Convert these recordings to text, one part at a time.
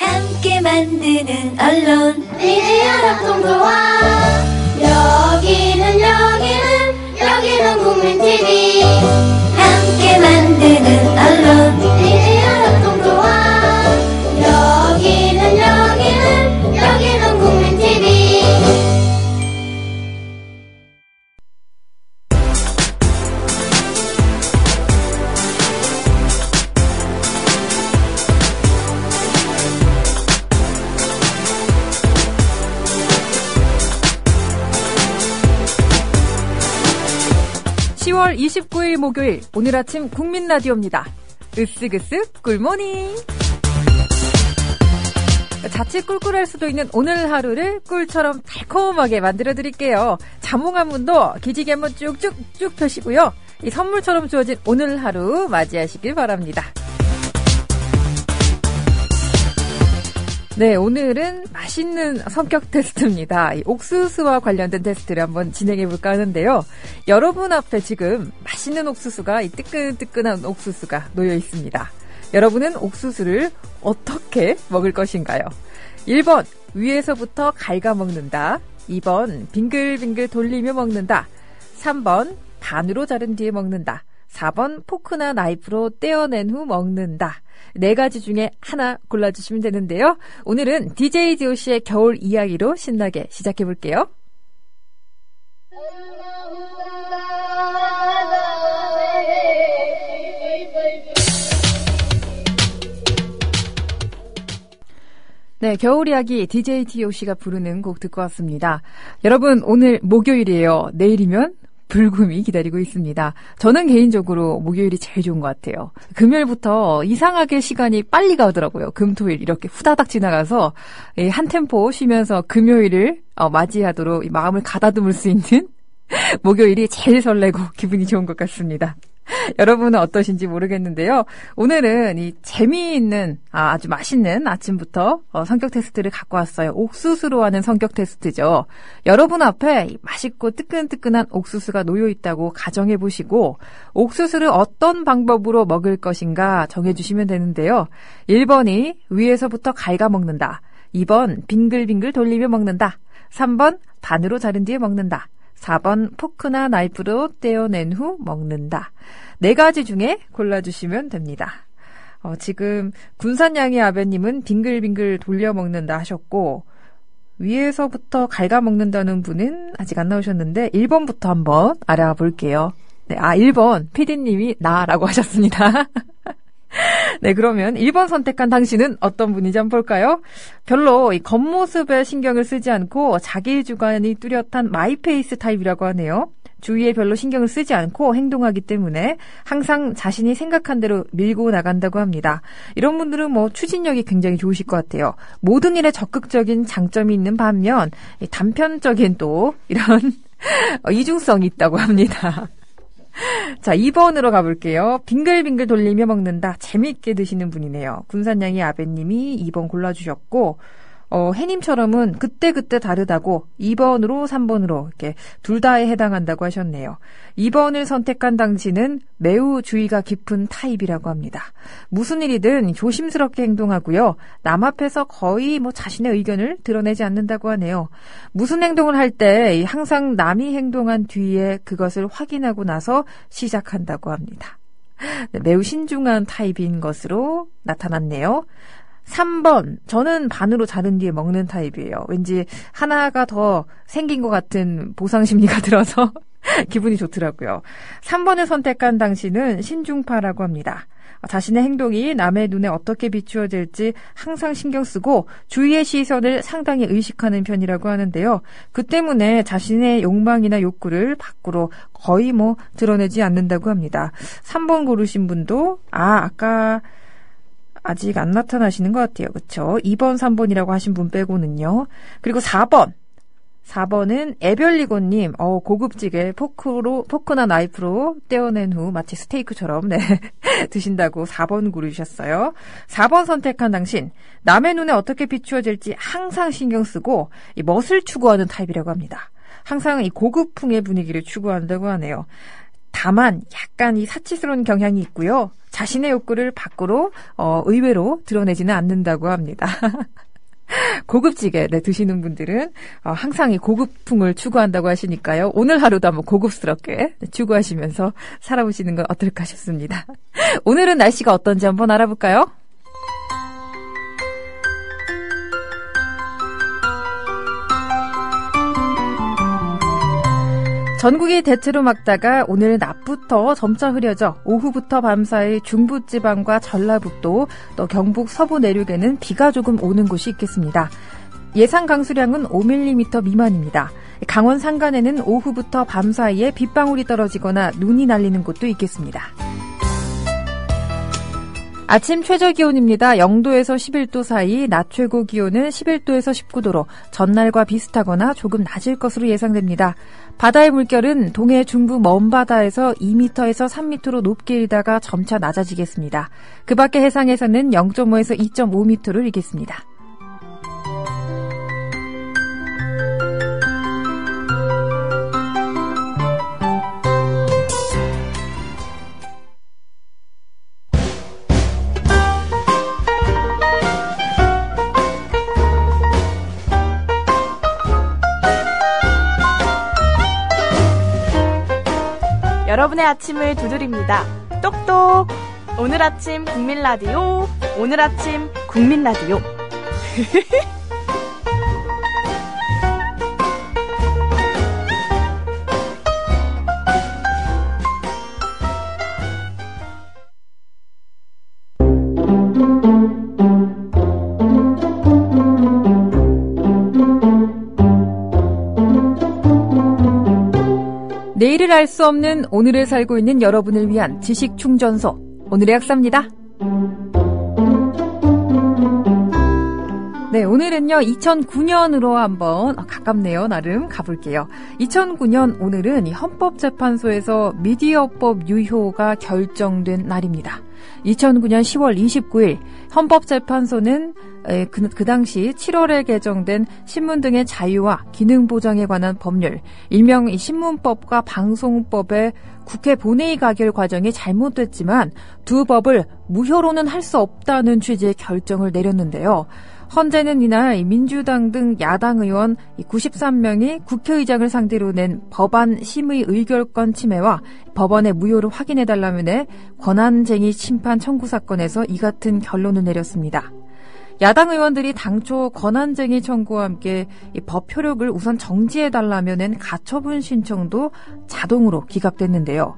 함께 만드는 언론 미디어 협동조합 여기는 국민TV 함께 만드는 언론 미디어 협동조합 여기는 국민TV 10월 29일 목요일 오늘 아침 국민라디오입니다. 으쓱으쓱 꿀모닝. 자칫 꿀꿀할 수도 있는 오늘 하루를 꿀처럼 달콤하게 만들어드릴게요. 자몽 한 문도 기지개 한번 쭉쭉쭉 펴시고요. 이 선물처럼 주어진 오늘 하루 맞이하시길 바랍니다. 네, 오늘은 맛있는 성격 테스트입니다. 이 옥수수와 관련된 테스트를 한번 진행해볼까 하는데요. 여러분 앞에 지금 맛있는 옥수수가, 이 뜨끈뜨끈한 옥수수가 놓여 있습니다. 여러분은 옥수수를 어떻게 먹을 것인가요? 1번, 위에서부터 갉아먹는다. 2번, 빙글빙글 돌리며 먹는다. 3번, 반으로 자른 뒤에 먹는다. 4번, 포크나 나이프로 떼어낸 후 먹는다. 4가지 중에 하나 골라주시면 되는데요. 오늘은 DJ DOC의 겨울 이야기로 신나게 시작해볼게요. 네, 겨울 이야기 DJ DOC가 부르는 곡 듣고 왔습니다. 여러분, 오늘 목요일이에요. 내일이면 불금이 기다리고 있습니다. 저는 개인적으로 목요일이 제일 좋은 것 같아요. 금요일부터 이상하게 시간이 빨리 가더라고요. 금, 토, 일 이렇게 후다닥 지나가서 한 템포 쉬면서 금요일을 맞이하도록 마음을 가다듬을 수 있는 목요일이 제일 설레고 기분이 좋은 것 같습니다. 여러분은 어떠신지 모르겠는데요. 오늘은 이 재미있는 아주 맛있는 아침부터 성격 테스트를 갖고 왔어요. 옥수수로 하는 성격 테스트죠. 여러분 앞에 맛있고 뜨끈뜨끈한 옥수수가 놓여 있다고 가정해 보시고 옥수수를 어떤 방법으로 먹을 것인가 정해주시면 되는데요. 1번이 위에서부터 갉아먹는다. 2번 빙글빙글 돌리며 먹는다. 3번 반으로 자른 뒤에 먹는다. 4번 포크나 나이프로 떼어낸 후 먹는다. 4가지 중에 골라주시면 됩니다. 지금 군산양이 아베님은 빙글빙글 돌려 먹는다 하셨고 위에서부터 갉아먹는다는 분은 아직 안 나오셨는데 1번부터 한번 알아볼게요. 네, 1번 PD님이 나라고 하셨습니다. 네, 그러면 1번 선택한 당신은 어떤 분인지 한번 볼까요? 별로 이 겉모습에 신경을 쓰지 않고 자기 주관이 뚜렷한 마이페이스 타입이라고 하네요. 주위에 별로 신경을 쓰지 않고 행동하기 때문에 항상 자신이 생각한 대로 밀고 나간다고 합니다. 이런 분들은 추진력이 굉장히 좋으실 것 같아요. 모든 일에 적극적인 장점이 있는 반면 단편적인 또 이런 이중성이 있다고 합니다. 자, 2번으로 가볼게요. 빙글빙글 돌리며 먹는다. 재미있게 드시는 분이네요. 군산양이 아베님이 2번 골라주셨고 해님처럼은 그때그때 다르다고 2번으로 3번으로 이렇게 둘 다에 해당한다고 하셨네요. 2번을 선택한 당신은 매우 주의가 깊은 타입이라고 합니다. 무슨 일이든 조심스럽게 행동하고요. 남 앞에서 거의 자신의 의견을 드러내지 않는다고 하네요. 무슨 행동을 할 때 항상 남이 행동한 뒤에 그것을 확인하고 나서 시작한다고 합니다. 네, 매우 신중한 타입인 것으로 나타났네요. 3번, 저는 반으로 자른 뒤에 먹는 타입이에요. 왠지 하나가 더 생긴 것 같은 보상심리가 들어서 기분이 좋더라고요. 3번을 선택한 당신은 신중파라고 합니다. 자신의 행동이 남의 눈에 어떻게 비추어질지 항상 신경 쓰고 주위의 시선을 상당히 의식하는 편이라고 하는데요. 그 때문에 자신의 욕망이나 욕구를 밖으로 거의 드러내지 않는다고 합니다. 3번 고르신 분도 아까 아직 안 나타나시는 것 같아요. 그렇죠? 2번, 3번이라고 하신 분 빼고는요. 그리고 4번은 에별리고님, 고급지게 포크나 나이프로 떼어낸 후 마치 스테이크처럼 드신다고 4번 고르셨어요. 4번 선택한 당신, 남의 눈에 어떻게 비추어질지 항상 신경 쓰고 이 멋을 추구하는 타입이라고 합니다. 항상 이 고급풍의 분위기를 추구한다고 하네요. 다만 약간 이 사치스러운 경향이 있고요. 자신의 욕구를 밖으로 의외로 드러내지는 않는다고 합니다. 고급지게 드시는 분들은 항상 이 고급풍을 추구한다고 하시니까요. 오늘 하루도 한번 고급스럽게 추구하시면서 살아보시는 건 어떨까 싶습니다. 오늘은 날씨가 어떤지 한번 알아볼까요? 전국이 대체로 맑다가 오늘 낮부터 점차 흐려져 오후부터 밤사이 중부지방과 전라북도 또 경북 서부 내륙에는 비가 조금 오는 곳이 있겠습니다. 예상 강수량은 5mm 미만입니다. 강원 산간에는 오후부터 밤 사이에 빗방울이 떨어지거나 눈이 날리는 곳도 있겠습니다. 아침 최저기온입니다. 0도에서 11도 사이, 낮 최고 기온은 11도에서 19도로 전날과 비슷하거나 조금 낮을 것으로 예상됩니다. 바다의 물결은 동해 중부 먼바다에서 2m에서 3m로 높게 일다가 점차 낮아지겠습니다. 그 밖에 해상에서는 0.5에서 2.5m를 일겠습니다. 여러분의 아침을 두드립니다. 똑똑! 오늘 아침 국민라디오, 오늘 아침 국민라디오. 내일을 알 수 없는 오늘을 살고 있는 여러분을 위한 지식 충전소, 오늘의 약사입니다. 네, 오늘은요 2009년으로 한번 가깝네요. 나름 가볼게요. 2009년 오늘은 이 헌법재판소에서 미디어법 유효가 결정된 날입니다. 2009년 10월 29일 헌법재판소는 그 당시 7월에 개정된 신문 등의 자유와 기능 보장에 관한 법률, 일명 이 신문법과 방송법의 국회 본회의 가결 과정이 잘못됐지만 두 법을 무효로는 할 수 없다는 취지의 결정을 내렸는데요. 헌재는 이날 민주당 등 야당 의원 93명이 국회의장을 상대로 낸 법안 심의 의결권 침해와 법원의 무효를 확인해달라며 권한쟁의 심판 청구 사건에서 이 같은 결론을 내렸습니다. 야당 의원들이 당초 권한쟁의 청구와 함께 이 법 효력을 우선 정지해달라며 낸 가처분 신청도 자동으로 기각됐는데요.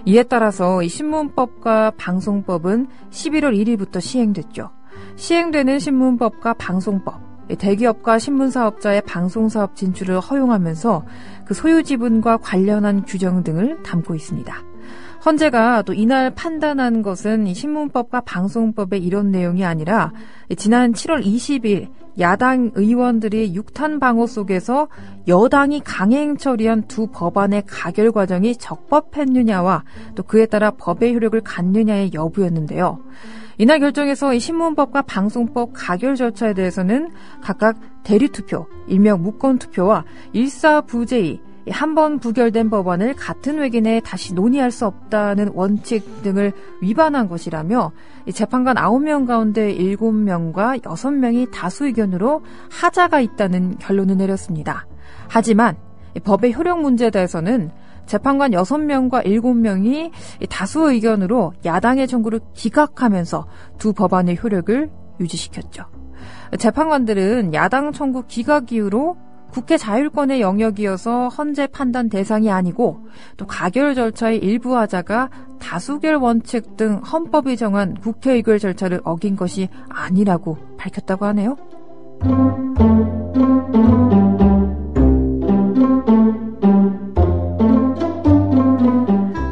이에 따라서 이 신문법과 방송법은 11월 1일부터 시행됐죠. 시행되는 신문법과 방송법, 대기업과 신문사업자의 방송사업 진출을 허용하면서 그 소유 지분과 관련한 규정 등을 담고 있습니다. 헌재가 또 이날 판단한 것은 이 신문법과 방송법의 이런 내용이 아니라 지난 7월 20일 야당 의원들이 육탄 방어 속에서 여당이 강행 처리한 두 법안의 가결 과정이 적법했느냐와 또 그에 따라 법의 효력을 갖느냐의 여부였는데요. 이날 결정에서 이 신문법과 방송법 가결 절차에 대해서는 각각 대리투표, 일명 무권투표와 일사부재의 한 번 부결된 법안을 같은 회기 내에 다시 논의할 수 없다는 원칙 등을 위반한 것이라며 재판관 9명 가운데 7명과 6명이 다수 의견으로 하자가 있다는 결론을 내렸습니다. 하지만 법의 효력 문제에 대해서는 재판관 6명과 7명이 다수 의견으로 야당의 청구를 기각하면서 두 법안의 효력을 유지시켰죠. 재판관들은 야당 청구 기각 이유로 국회 자율권의 영역이어서 헌재 판단 대상이 아니고 또 가결 절차의 일부 하자가 다수결 원칙 등 헌법이 정한 국회 의결 절차를 어긴 것이 아니라고 밝혔다고 하네요.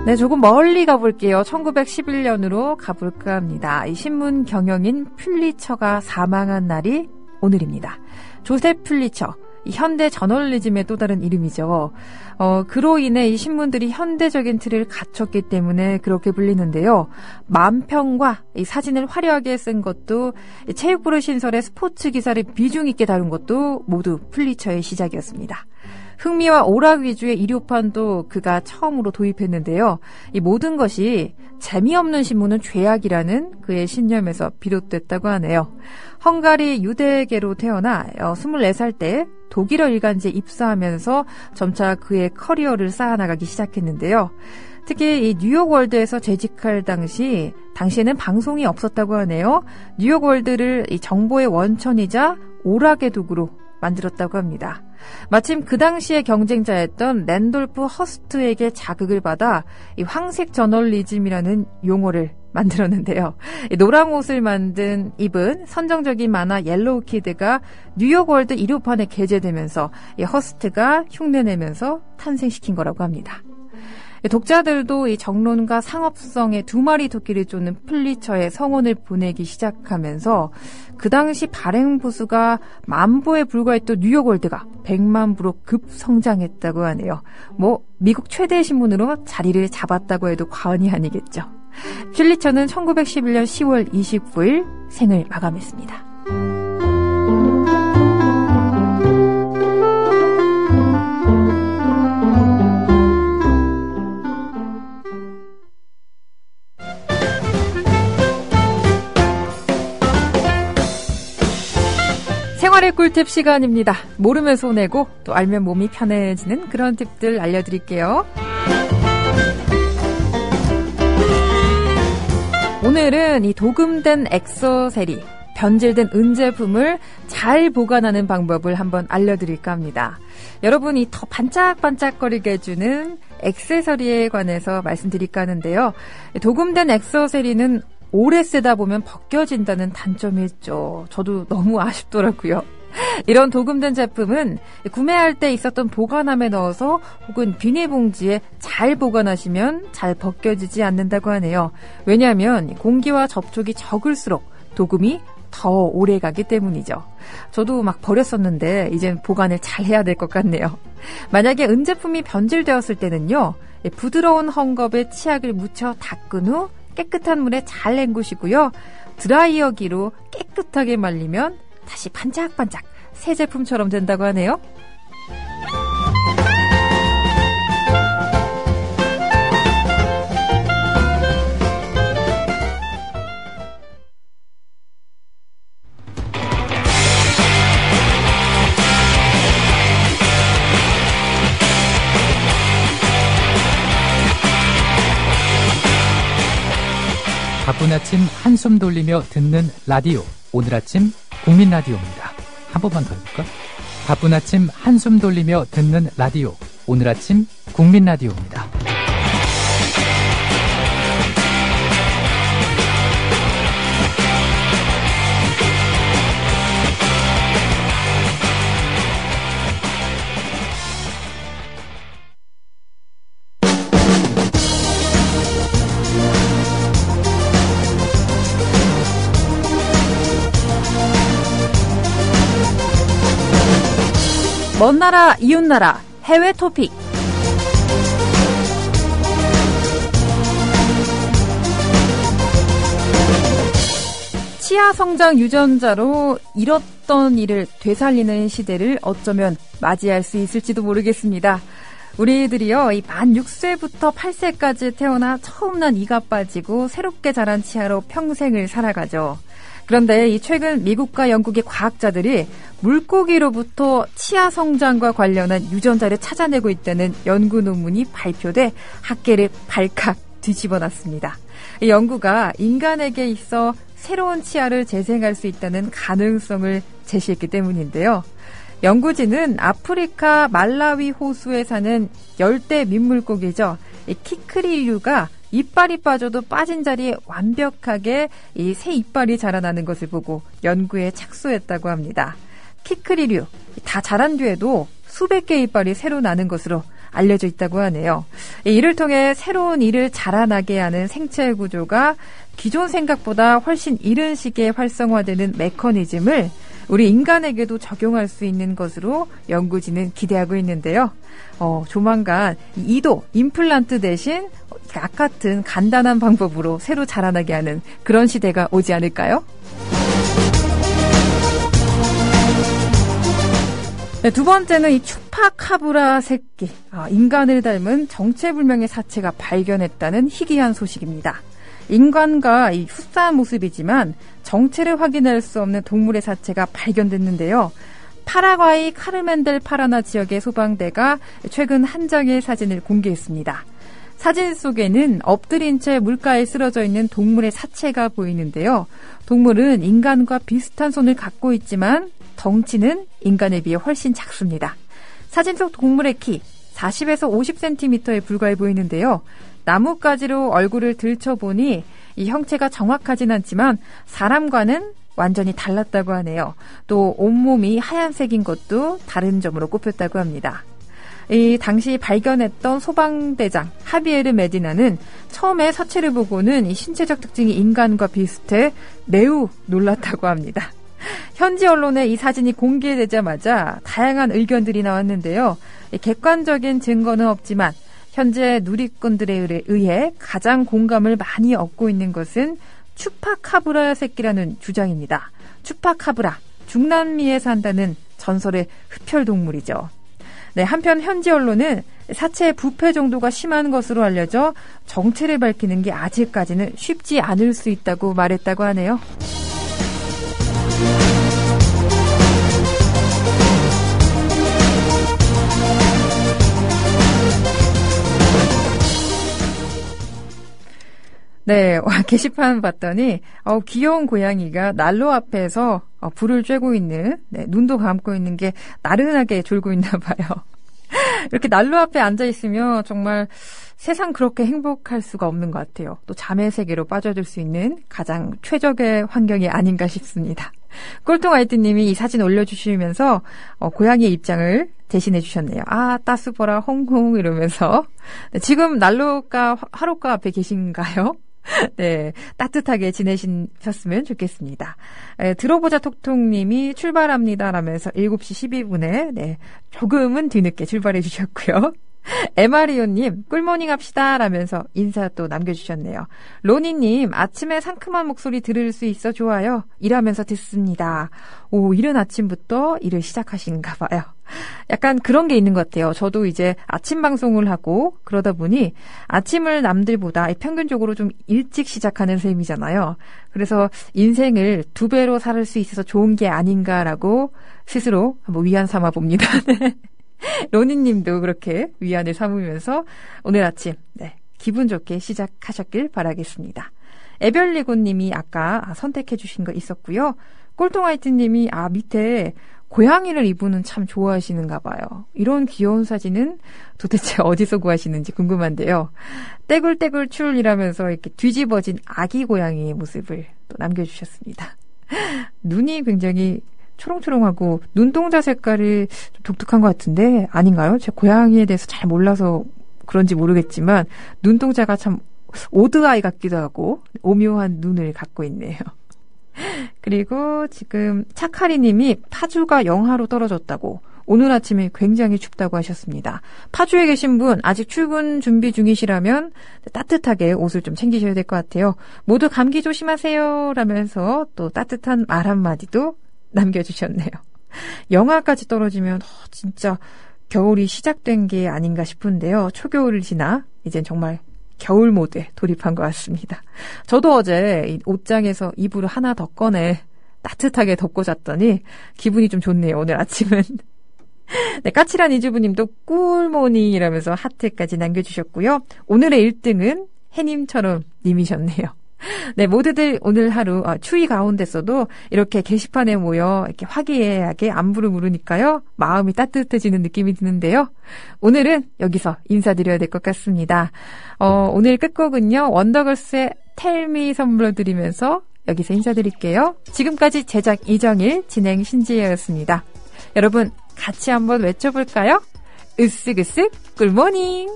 네, 조금 멀리 가볼게요. 1911년으로 가볼까 합니다. 이 신문 경영인 퓰리처가 사망한 날이 오늘입니다. 조셉 퓰리처. 이 현대 저널리즘의 또 다른 이름이죠. 그로 인해 이 신문들이 현대적인 틀을 갖췄기 때문에 그렇게 불리는데요. 만평과 이 사진을 화려하게 쓴 것도, 체육부를 신설해 스포츠 기사를 비중 있게 다룬 것도 모두 퓰리처의 시작이었습니다. 흥미와 오락 위주의 일요판도 그가 처음으로 도입했는데요. 이 모든 것이 재미없는 신문은 죄악이라는 그의 신념에서 비롯됐다고 하네요. 헝가리 유대계로 태어나 24살 때 독일어 일간지에 입사하면서 점차 그의 커리어를 쌓아나가기 시작했는데요. 특히 이 뉴욕월드에서 재직할 당시에는 방송이 없었다고 하네요. 뉴욕월드를 이 정보의 원천이자 오락의 도구로 만들었다고 합니다. 마침 그 당시의 경쟁자였던 랜돌프 허스트에게 자극을 받아 이 황색 저널리즘이라는 용어를 만들었는데요. 노랑 옷을 입은 선정적인 만화 옐로우 키드가 뉴욕월드 1호판에 게재되면서 이 허스트가 흉내내면서 탄생시킨 거라고 합니다. 독자들도 이 정론과 상업성의 두 마리 토끼를 쫓는 플리처의 성원을 보내기 시작하면서 그 당시 발행 부수가 10,000부에 불과했던 뉴욕월드가 100만 부로 급성장했다고 하네요. 미국 최대 신문으로 자리를 잡았다고 해도 과언이 아니겠죠. 플리처는 1911년 10월 29일 생을 마감했습니다. 생활의 꿀팁 시간입니다. 모르면 손해고 또 알면 몸이 편해지는 그런 팁들 알려드릴게요. 오늘은 이 도금된 액세서리, 변질된 은제품을 잘 보관하는 방법을 한번 알려드릴까 합니다. 여러분이 더 반짝반짝거리게 해주는 액세서리에 관해서 말씀드릴까 하는데요. 도금된 액세서리는 오래 쓰다 보면 벗겨진다는 단점이 있죠. 저도 너무 아쉽더라고요. 이런 도금된 제품은 구매할 때 있었던 보관함에 넣어서 혹은 비닐봉지에 잘 보관하시면 잘 벗겨지지 않는다고 하네요. 왜냐하면 공기와 접촉이 적을수록 도금이 더 오래 가기 때문이죠. 저도 막 버렸었는데 이젠 보관을 잘 해야 될 것 같네요. 만약에 은제품이 변질되었을 때는요, 부드러운 헝겊에 치약을 묻혀 닦은 후 깨끗한 물에 잘 헹구시고요. 드라이어기로 깨끗하게 말리면 다시 반짝반짝 새 제품처럼 된다고 하네요. 바쁜 아침 한숨 돌리며 듣는 라디오. 오늘 아침 국민 라디오입니다. 한 번만 더 해볼까? 바쁜 아침 한숨 돌리며 듣는 라디오. 오늘 아침 국민 라디오입니다. 먼 나라, 이웃 나라, 해외 토픽. 치아 성장 유전자로 잃었던 일을 되살리는 시대를 어쩌면 맞이할 수 있을지도 모르겠습니다. 우리들이요, 이 만 6세부터 8세까지 태어나 처음 난 이가 빠지고 새롭게 자란 치아로 평생을 살아가죠. 그런데 이 최근 미국과 영국의 과학자들이 물고기로부터 치아 성장과 관련한 유전자를 찾아내고 있다는 연구 논문이 발표돼 학계를 발칵 뒤집어놨습니다. 이 연구가 인간에게 있어 새로운 치아를 재생할 수 있다는 가능성을 제시했기 때문인데요. 연구진은 아프리카 말라위 호수에 사는 열대 민물고기죠. 이 키크리류가 이빨이 빠져도 빠진 자리에 완벽하게 이 새 이빨이 자라나는 것을 보고 연구에 착수했다고 합니다. 키크리류, 다 자란 뒤에도 수백 개의 이빨이 새로 나는 것으로 알려져 있다고 하네요. 이를 통해 새로운 이를 자라나게 하는 생체 구조가 기존 생각보다 훨씬 이른 시기에 활성화되는 메커니즘을 우리 인간에게도 적용할 수 있는 것으로 연구진은 기대하고 있는데요. 조만간 이도 임플란트 대신 약 같은 간단한 방법으로 새로 자라나게 하는 그런 시대가 오지 않을까요? 네, 두 번째는 이 추파카브라 새끼, 인간을 닮은 정체불명의 사체가 발견했다는 희귀한 소식입니다. 인간과 이 흡사한 모습이지만 정체를 확인할 수 없는 동물의 사체가 발견됐는데요. 파라과이 카르멘델 파라나 지역의 소방대가 최근 한 장의 사진을 공개했습니다. 사진 속에는 엎드린 채 물가에 쓰러져 있는 동물의 사체가 보이는데요. 동물은 인간과 비슷한 손을 갖고 있지만 덩치는 인간에 비해 훨씬 작습니다. 사진 속 동물의 키 40에서 50cm에 불과해 보이는데요. 나뭇가지로 얼굴을 들춰보니 이 형체가 정확하진 않지만 사람과는 완전히 달랐다고 하네요. 또 온몸이 하얀색인 것도 다른 점으로 꼽혔다고 합니다. 이 당시 발견했던 소방대장 하비에르 메디나는 처음에 사체를 보고는 이 신체적 특징이 인간과 비슷해 매우 놀랐다고 합니다. 현지 언론에 이 사진이 공개되자마자 다양한 의견들이 나왔는데요. 객관적인 증거는 없지만 현재 누리꾼들에 의해 가장 공감을 많이 얻고 있는 것은 추파카브라 새끼라는 주장입니다. 추파카브라, 중남미에 산다는 전설의 흡혈동물이죠. 네, 한편 현지 언론은 사체의 부패 정도가 심한 것으로 알려져 정체를 밝히는 게 아직까지는 쉽지 않을 수 있다고 말했다고 하네요. 네, 게시판 봤더니 귀여운 고양이가 난로 앞에서 불을 쬐고 있는, 눈도 감고 있는 게 나른하게 졸고 있나 봐요. 이렇게 난로 앞에 앉아 있으면 정말 세상 그렇게 행복할 수가 없는 것 같아요. 또 잠의 세계로 빠져들 수 있는 가장 최적의 환경이 아닌가 싶습니다. 꼴통아이트님이 이 사진 올려주시면서 고양이의 입장을 대신해 주셨네요. 따스 보라 홍홍 이러면서. 네, 지금 난로가 화롯가 앞에 계신가요? 네, 따뜻하게 지내셨으면 좋겠습니다. 들어보자 톡톡님이 출발합니다 라면서 7시 12분에 조금은 뒤늦게 출발해 주셨고요. 에마리오님 꿀모닝 합시다 라면서 인사 또 남겨주셨네요. 로니님 아침에 상큼한 목소리 들을 수 있어 좋아요. 일하면서 듣습니다. 오, 이른 아침부터 일을 시작하신가 봐요. 약간 그런 게 있는 것 같아요. 저도 이제 아침 방송을 하고 그러다 보니 아침을 남들보다 평균적으로 좀 일찍 시작하는 셈이잖아요. 그래서 인생을 2배로 살 수 있어서 좋은 게 아닌가라고 스스로 한번 위안 삼아 봅니다. 로니님도 그렇게 위안을 삼으면서 오늘 아침 기분 좋게 시작하셨길 바라겠습니다. 에별리고님이 아까 선택해 주신 거 있었고요. 꼴통화이트님이 밑에 고양이를 이분은 참 좋아하시는가 봐요. 이런 귀여운 사진은 도대체 어디서 구하시는지 궁금한데요. 떼굴떼굴 출이라면서 이렇게 뒤집어진 아기 고양이의 모습을 또 남겨주셨습니다. 눈이 굉장히 초롱초롱하고 눈동자 색깔이 좀 독특한 것 같은데 아닌가요? 제가 고양이에 대해서 잘 몰라서 그런지 모르겠지만 눈동자가 참 오드아이 같기도 하고 오묘한 눈을 갖고 있네요. 그리고 지금 차카리님이 파주가 영하로 떨어졌다고 오늘 아침에 굉장히 춥다고 하셨습니다. 파주에 계신 분 아직 출근 준비 중이시라면 따뜻하게 옷을 좀 챙기셔야 될 것 같아요. 모두 감기 조심하세요 라면서 또 따뜻한 말 한마디도 남겨주셨네요. 영하까지 떨어지면 진짜 겨울이 시작된 게 아닌가 싶은데요. 초겨울을 지나 이젠 정말 겨울 모드에 돌입한 것 같습니다. 저도 어제 옷장에서 이불을 하나 더 꺼내 따뜻하게 덮고 잤더니 기분이 좀 좋네요. 오늘 아침은. 네, 까칠한 이주부님도 꿀모닝이라면서 하트까지 남겨주셨고요. 오늘의 1등은 해님처럼 님이셨네요. 네, 모두들 오늘 하루 추위 가운데서도 이렇게 게시판에 모여 이렇게 화기애애하게 안부를 물으니까요. 마음이 따뜻해지는 느낌이 드는데요. 오늘은 여기서 인사드려야 될 것 같습니다. 오늘 끝곡은요. 원더걸스의 텔미 선물로 드리면서 여기서 인사드릴게요. 지금까지 제작 이정일, 진행 신지혜였습니다. 여러분 같이 한번 외쳐볼까요? 으쓱으쓱 굿모닝.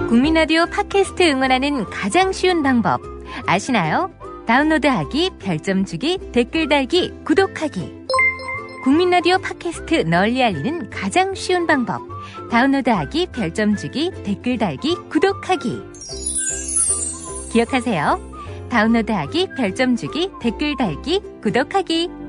국민라디오 팟캐스트 응원하는 가장 쉬운 방법 아시나요? 다운로드하기, 별점 주기, 댓글 달기, 구독하기. 국민라디오 팟캐스트 널리 알리는 가장 쉬운 방법 다운로드하기, 별점 주기, 댓글 달기, 구독하기. 기억하세요. 다운로드하기, 별점 주기, 댓글 달기, 구독하기.